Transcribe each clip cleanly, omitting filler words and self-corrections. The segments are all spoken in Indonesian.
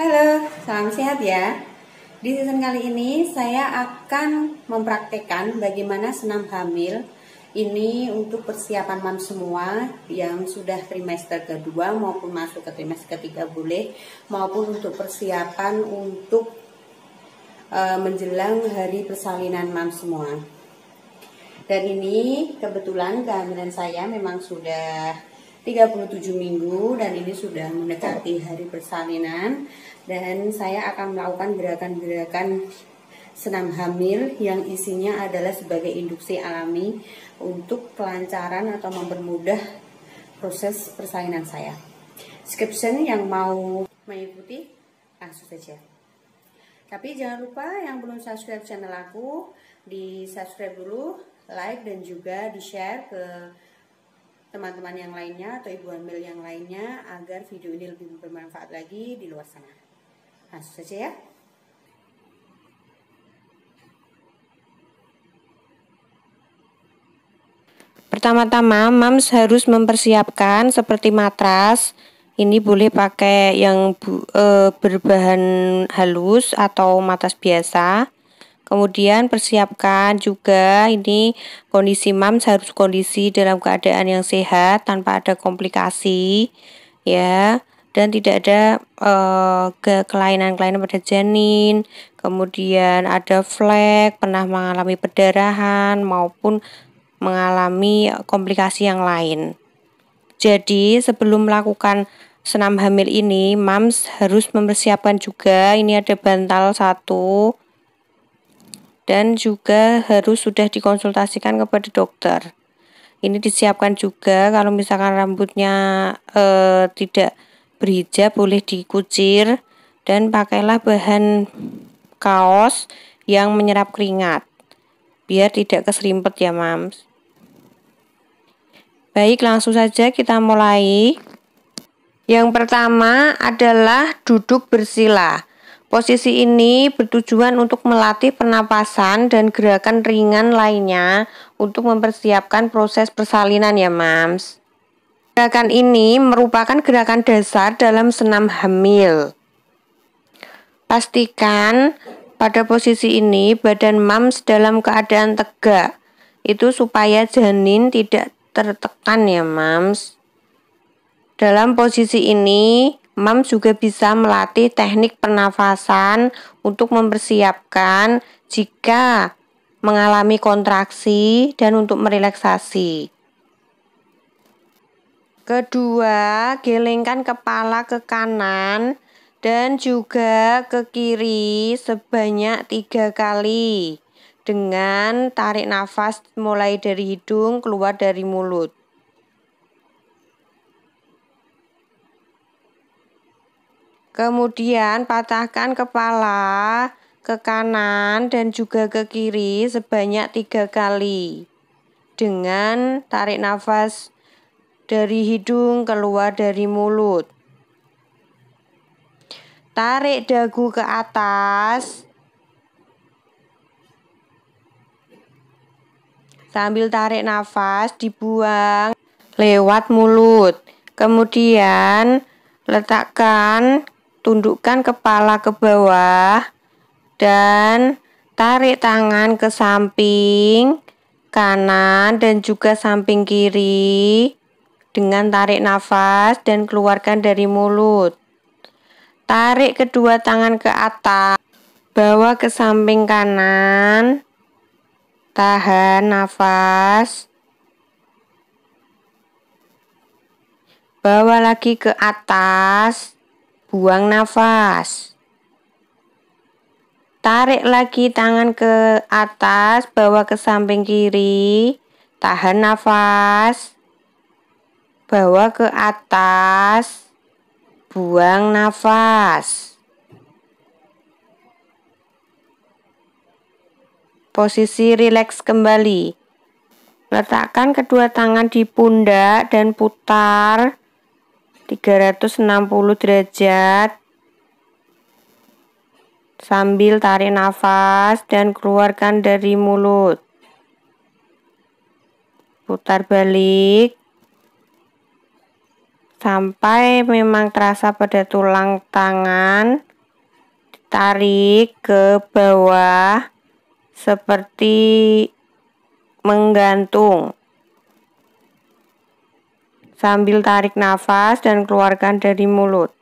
Halo, salam sehat ya. Di season kali ini saya akan mempraktekkan bagaimana senam hamil ini untuk persiapan mam semua yang sudah trimester kedua maupun masuk ke trimester ketiga boleh, maupun untuk persiapan untuk menjelang hari persalinan mam semua. Dan ini kebetulan kehamilan saya memang sudah 37 minggu dan ini sudah mendekati hari persalinan, dan saya akan melakukan gerakan-gerakan senam hamil yang isinya adalah sebagai induksi alami untuk kelancaran atau mempermudah proses persalinan saya. Description yang mau mengikuti langsung saja. Tapi jangan lupa yang belum subscribe channel aku, di subscribe dulu, like dan juga di share ke teman-teman yang lainnya atau ibu hamil yang lainnya agar video ini lebih bermanfaat lagi di luar sana. Langsung saja ya. Pertama-tama mams harus mempersiapkan seperti matras. Ini boleh pakai yang berbahan halus atau matras biasa. Kemudian persiapkan juga ini kondisi mams harus kondisi dalam keadaan yang sehat tanpa ada komplikasi ya, dan tidak ada kelainan-kelainan pada janin, kemudian ada flek, pernah mengalami perdarahan maupun mengalami komplikasi yang lain. Jadi sebelum melakukan senam hamil ini mams harus mempersiapkan juga ini ada bantal satu, dan juga harus sudah dikonsultasikan kepada dokter. Ini disiapkan juga kalau misalkan rambutnya tidak berhijab boleh dikucir, dan pakailah bahan kaos yang menyerap keringat biar tidak keserimpet ya mams. Baik, langsung saja kita mulai. Yang pertama adalah duduk bersila. Posisi ini bertujuan untuk melatih pernapasan dan gerakan ringan lainnya untuk mempersiapkan proses persalinan ya mams. Gerakan ini merupakan gerakan dasar dalam senam hamil. Pastikan pada posisi ini badan mams dalam keadaan tegak, itu supaya janin tidak tertekan ya mams. Dalam posisi ini mams juga bisa melatih teknik pernafasan untuk mempersiapkan jika mengalami kontraksi dan untuk merelaksasi. Kedua, gelengkan kepala ke kanan dan juga ke kiri sebanyak 3 kali dengan tarik nafas mulai dari hidung keluar dari mulut. Kemudian patahkan kepala ke kanan dan juga ke kiri sebanyak 3 kali dengan tarik nafas dari hidung keluar dari mulut. Tarik dagu ke atas sambil tarik nafas dibuang lewat mulut. Kemudian tundukkan kepala ke bawah dan tarik tangan ke samping kanan dan juga samping kiri dengan tarik nafas dan keluarkan dari mulut. Tarik kedua tangan ke atas, bawa ke samping kanan, tahan nafas, bawa lagi ke atas, buang nafas. Tarik lagi tangan ke atas, bawa ke samping kiri, tahan nafas, bawa ke atas, buang nafas. Posisi rileks kembali. Letakkan kedua tangan di pundak dan putar 360 derajat sambil tarik nafas dan keluarkan dari mulut. Putar balik sampai memang terasa pada tulang tangan tarik ke bawah seperti menggantung. Sambil tarik nafas dan keluarkan dari mulut.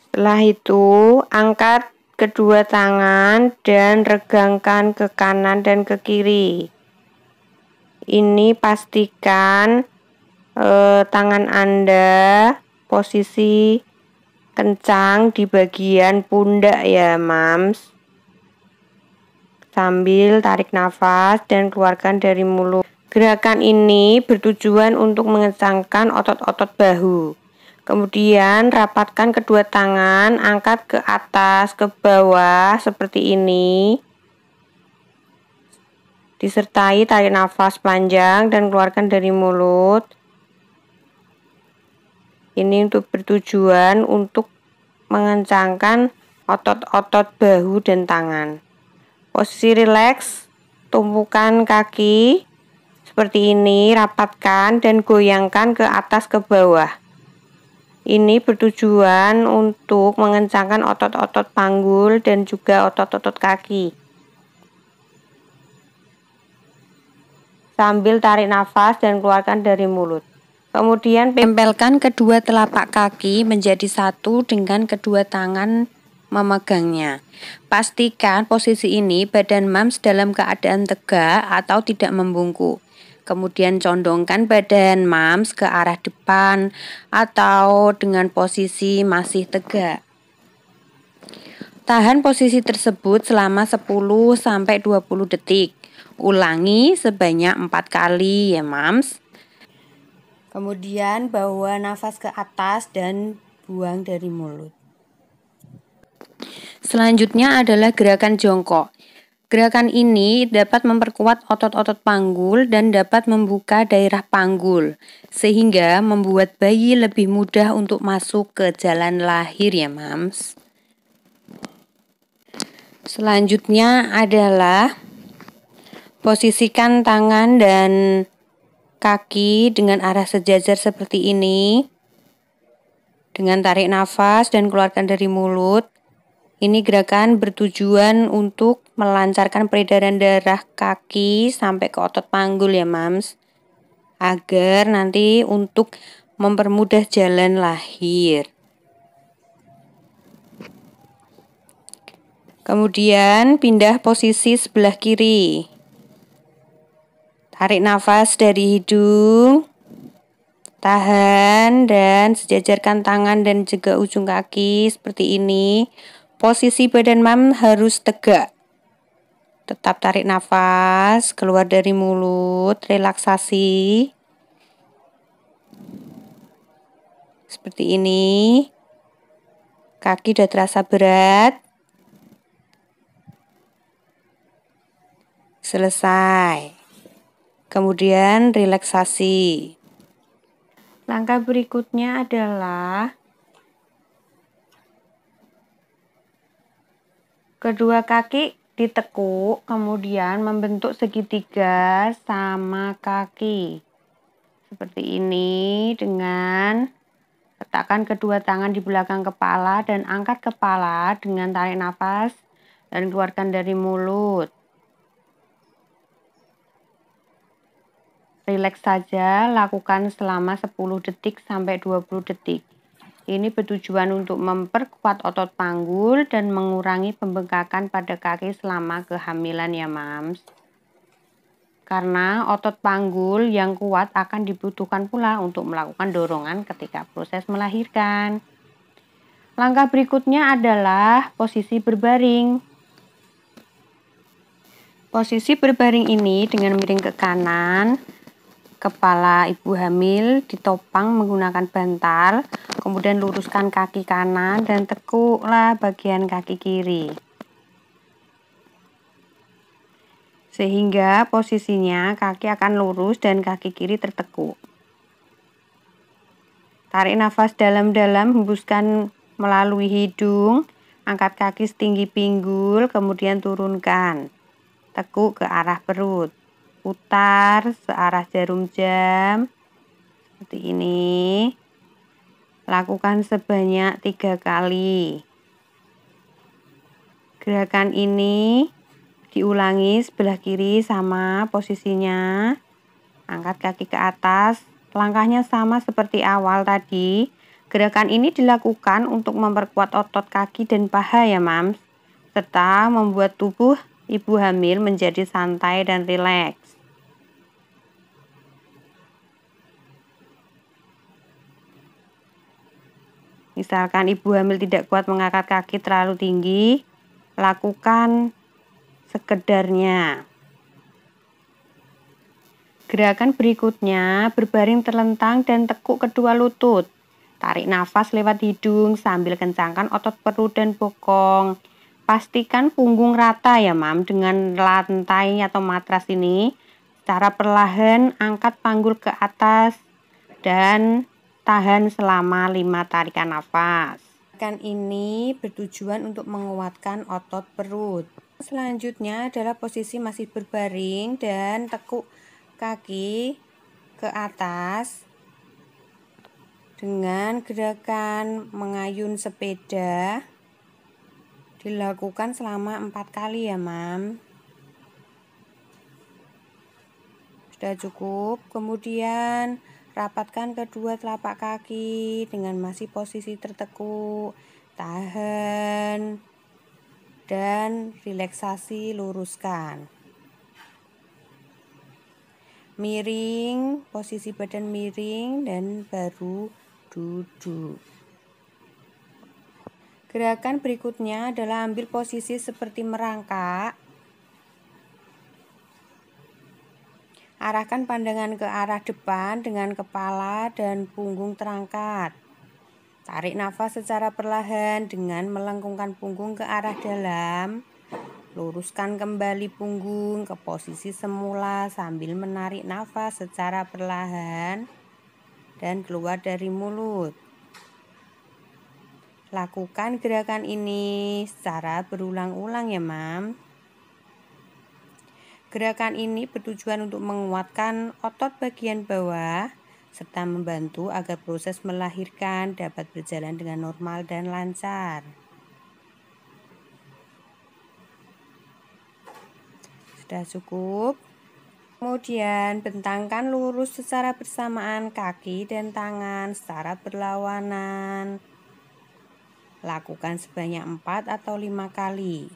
Setelah itu, angkat kedua tangan dan regangkan ke kanan dan ke kiri. Ini pastikan tangan Anda posisi kencang di bagian pundak ya, Mams. Sambil tarik nafas dan keluarkan dari mulut. Gerakan ini bertujuan untuk mengencangkan otot-otot bahu. Kemudian rapatkan kedua tangan, angkat ke atas, ke bawah seperti ini. Disertai tarik nafas panjang dan keluarkan dari mulut. Ini untuk bertujuan untuk mengencangkan otot-otot bahu dan tangan. Posisi rileks, tumpukan kaki seperti ini, rapatkan dan goyangkan ke atas ke bawah. Ini bertujuan untuk mengencangkan otot-otot panggul dan juga otot-otot kaki. Sambil tarik nafas dan keluarkan dari mulut. Kemudian tempelkan kedua telapak kaki menjadi satu dengan kedua tangan memegangnya. Pastikan posisi ini badan Mams dalam keadaan tegak atau tidak membungkuk. Kemudian condongkan badan Mams ke arah depan atau dengan posisi masih tegak. Tahan posisi tersebut selama 10-20 detik. Ulangi sebanyak 4 kali ya, Mams. Kemudian bawa nafas ke atas dan buang dari mulut. Selanjutnya adalah gerakan jongkok. Gerakan ini dapat memperkuat otot-otot panggul dan dapat membuka daerah panggul, sehingga membuat bayi lebih mudah untuk masuk ke jalan lahir ya, Mams. Selanjutnya adalah posisikan tangan dan kaki dengan arah sejajar seperti ini. Dengan tarik nafas dan keluarkan dari mulut. Ini gerakan bertujuan untuk melancarkan peredaran darah kaki sampai ke otot panggul ya, Mams. Agar nanti untuk mempermudah jalan lahir. Kemudian pindah posisi sebelah kiri. Tarik nafas dari hidung. Tahan dan sejajarkan tangan dan juga ujung kaki seperti ini. Posisi badan Mam harus tegak. Tetap tarik nafas, keluar dari mulut, relaksasi. Seperti ini. Kaki udah terasa berat. Selesai. Kemudian relaksasi. Langkah berikutnya adalah kedua kaki ditekuk, kemudian membentuk segitiga sama kaki. Seperti ini dengan letakkan kedua tangan di belakang kepala dan angkat kepala dengan tarik nafas dan keluarkan dari mulut. Rileks saja, lakukan selama 10 detik sampai 20 detik. Ini bertujuan untuk memperkuat otot panggul dan mengurangi pembengkakan pada kaki selama kehamilan ya, Mams. Karena otot panggul yang kuat akan dibutuhkan pula untuk melakukan dorongan ketika proses melahirkan. Langkah berikutnya adalah posisi berbaring. Posisi berbaring ini dengan miring ke kanan, kepala ibu hamil ditopang menggunakan bantal, kemudian luruskan kaki kanan dan tekuklah bagian kaki kiri. Sehingga posisinya kaki akan lurus dan kaki kiri tertekuk. Tarik nafas dalam-dalam, hembuskan melalui hidung, angkat kaki setinggi pinggul, kemudian turunkan. Tekuk ke arah perut. Putar searah jarum jam Seperti ini. Lakukan sebanyak 3 kali. Gerakan ini diulangi sebelah kiri sama posisinya. Angkat kaki ke atas. Langkahnya sama seperti awal tadi. Gerakan ini dilakukan untuk memperkuat otot kaki dan paha ya, Mams. Serta membuat tubuh ibu hamil menjadi santai dan rileks. Misalkan ibu hamil tidak kuat mengangkat kaki terlalu tinggi, lakukan sekedarnya. Gerakan berikutnya, berbaring terlentang dan tekuk kedua lutut. Tarik nafas lewat hidung sambil kencangkan otot perut dan bokong. Pastikan punggung rata ya, Mam, dengan lantai atau matras ini. Secara perlahan angkat panggul ke atas dan tahan selama 5 tarikan nafas. Gerakan ini bertujuan untuk menguatkan otot perut. Selanjutnya adalah posisi masih berbaring dan tekuk kaki ke atas dengan gerakan mengayun sepeda. Dilakukan selama 4 kali ya, Mam. Sudah cukup. Kemudian rapatkan kedua telapak kaki dengan masih posisi tertekuk. Tahan dan relaksasi, luruskan. Miring, posisi badan miring dan baru duduk. Gerakan berikutnya adalah ambil posisi seperti merangkak. Arahkan pandangan ke arah depan dengan kepala dan punggung terangkat. Tarik nafas secara perlahan dengan melengkungkan punggung ke arah dalam. Luruskan kembali punggung ke posisi semula sambil menarik nafas secara perlahan dan keluar dari mulut. Lakukan gerakan ini secara berulang-ulang ya, Mam. Gerakan ini bertujuan untuk menguatkan otot bagian bawah serta membantu agar proses melahirkan dapat berjalan dengan normal dan lancar. Sudah cukup. Kemudian bentangkan lurus secara bersamaan kaki dan tangan secara berlawanan. Lakukan sebanyak 4 atau 5 kali.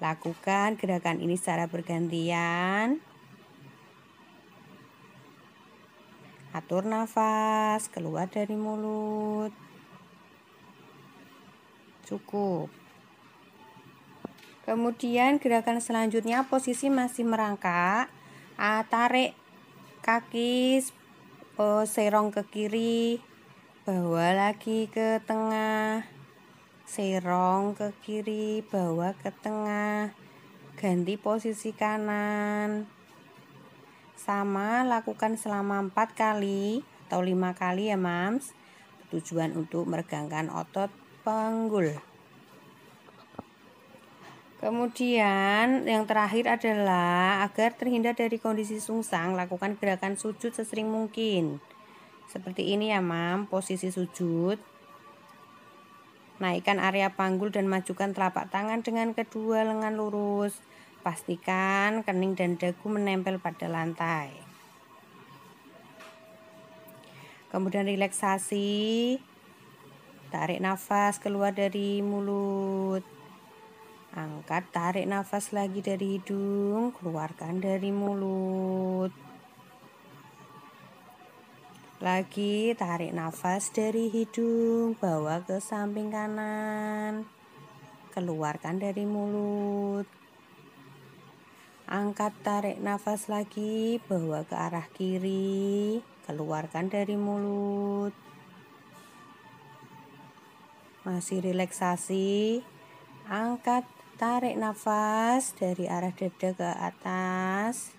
Lakukan gerakan ini secara bergantian. Atur nafas, keluar dari mulut. Cukup. Kemudian gerakan selanjutnya posisi masih merangkak. Tarik kaki serong ke kiri, bawa lagi ke tengah. Serong ke kiri, bawa ke tengah. Ganti posisi kanan. Sama, lakukan selama 4 kali atau 5 kali ya, Mams. Tujuan untuk meregangkan otot panggul. Kemudian yang terakhir adalah agar terhindar dari kondisi sungsang, lakukan gerakan sujud sesering mungkin. Seperti ini ya, Mam, posisi sujud. Naikkan area panggul dan majukan telapak tangan dengan kedua lengan lurus. Pastikan kening dan dagu menempel pada lantai. Kemudian relaksasi. Tarik nafas keluar dari mulut. Angkat, tarik nafas lagi dari hidung, keluarkan dari mulut. Lagi tarik nafas dari hidung, bawa ke samping kanan, keluarkan dari mulut. Angkat, tarik nafas lagi, bawa ke arah kiri, keluarkan dari mulut. Masih relaksasi. Angkat, tarik nafas dari arah dada ke atas,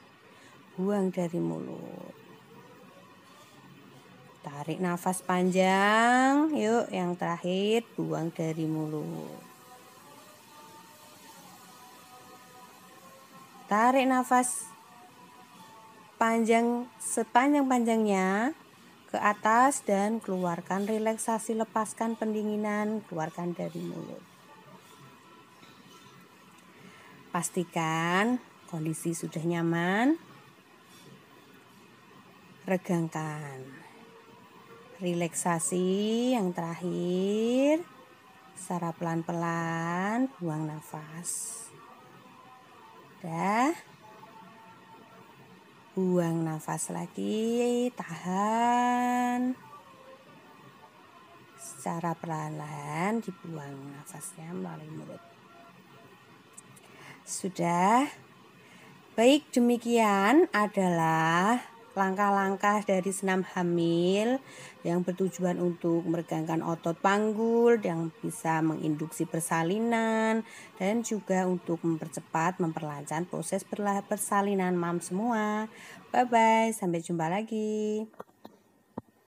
buang dari mulut. Tarik nafas panjang, yuk yang terakhir buang dari mulut. Tarik nafas sepanjang-panjangnya ke atas dan keluarkan relaksasi, lepaskan pendinginan, keluarkan dari mulut. Pastikan kondisi sudah nyaman. Regangkan. Relaksasi yang terakhir. Secara pelan-pelan buang nafas. Dah. Buang nafas lagi, tahan. Secara perlahan dibuang nafasnya melalui mulut. Sudah. Baik, demikian adalah langkah-langkah dari senam hamil yang bertujuan untuk meregangkan otot panggul, yang bisa menginduksi persalinan, dan juga untuk memperlancar proses persalinan mam semua. Bye-bye, sampai jumpa lagi.